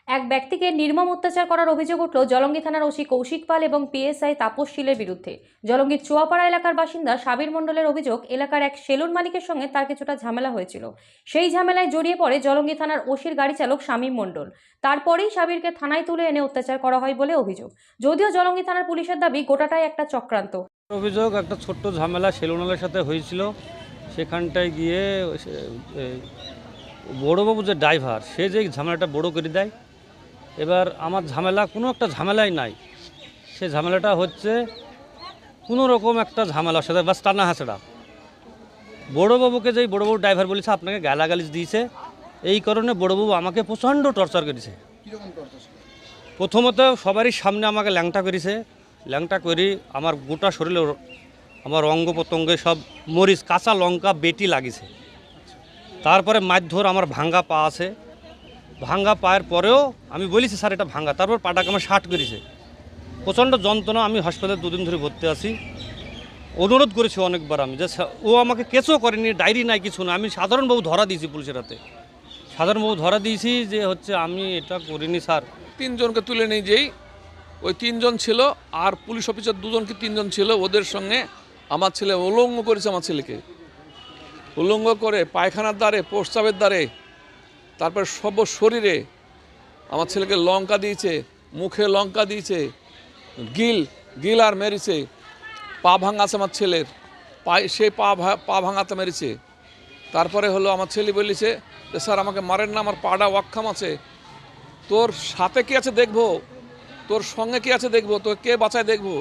এক ব্যক্তিকে নির্মম অত্যাচার করার অভিযোগ উঠল জলঙ্গি থানার ওসি কৌশিক পাল এবং পিএসআই তাপস শীলের বিরুদ্ধে। জলঙ্গির চুয়াপাড়া এলাকার বাসিন্দা সাবির মণ্ডলের অভিযোগ, এলাকার এক সেলুন মালিকের সঙ্গে তার কিছুটা ঝামেলা হয়েছিল। সেই ঝামেলায় জড়িয়ে পড়ে জলঙ্গি থানার ওসির গাড়ি চালক শামীম মণ্ডল। তারপরেই সাবিরকে থানায় তুলে এনে অত্যাচার করা হয় বলে অভিযোগ। যদিও জলঙ্গি থানার পুলিশের দাবি গোটাটাই একটা চক্রান্ত। অভিযোগ একটা ছোট্ট ঝামেলা সেলুনালের সাথে হয়েছিল। সেখানটায় গিয়ে বড়োবাবু যে ড্রাইভার, সে যে ঝামেলাটা বড় করে দেয়। এবার আমার ঝামেলা কোনো একটা ঝামেলাই নাই। সে ঝামেলাটা হচ্ছে কোনো রকম একটা ঝামেলার সাথে বাস টানা হাঁচড়া। বড়োবাবুকে যেই বড়োবাবু ড্রাইভার বলেছে আপনাকে গালাগালিজ দিয়েছে, এই কারণে বড়োবাবু আমাকে প্রচণ্ড টর্চার করেছে। প্রথমত সবারই সামনে আমাকে ল্যাংটা করেছে। ল্যাংটা করি আমার গোটা শরীরে, আমার অঙ্গ প্রত্যঙ্গে সব মরিচ, কাঁচা লঙ্কা বেটি লাগিছে। তারপরে মারধর, আমার ভাঙ্গা পা আছে। ভাঙ্গা পায়ের পরেও আমি বলেছি স্যার এটা ভাঙ্গা, তারপর পাটাকে আমার শার্ট করেছে। প্রচণ্ড যন্ত্রণা, আমি হাসপাতালে 2 দিন ধরে ভর্তি আছি। অনুরোধ করেছি অনেকবার আমি যে ও আমাকে কেসও করেনি, ডায়েরি নাই, কিছু না। আমি সাধারণবাবু ধরা দিয়েছি পুলিশের হাতে, সাধারণবাবু ধরা দিয়েছি যে হচ্ছে আমি এটা করিনি স্যার। 3 জনকে তুলে নিয়ে যেই ওই 3 জন ছিল, আর পুলিশ অফিসার 2 জন কি 3 জন ছিল, ওদের সঙ্গে আমার ছেলে উলঙ্গ করেছে। আমার ছেলেকে উলঙ্গ করে পায়খানার দ্বারে, প্রস্রাবের দ্বারে, তারপর সব শরীরে আমার ছেলেকে লঙ্কা দিয়েছে, মুখে লঙ্কা দিয়েছে, গিল আর মেরেছে। পা ভাঙাছে আমার ছেলের, সেই পা ভাঙাতে মেরেছে। তারপরে হলো আমার ছেলে বলেছে যে স্যার আমাকে মারেন না, আমার পাটা ওয়াক্ষাম আছে, তোর সাথে কে আছে দেখবো, তোর সঙ্গে কে আছে দেখবো, তোর কে বাঁচায় দেখবো।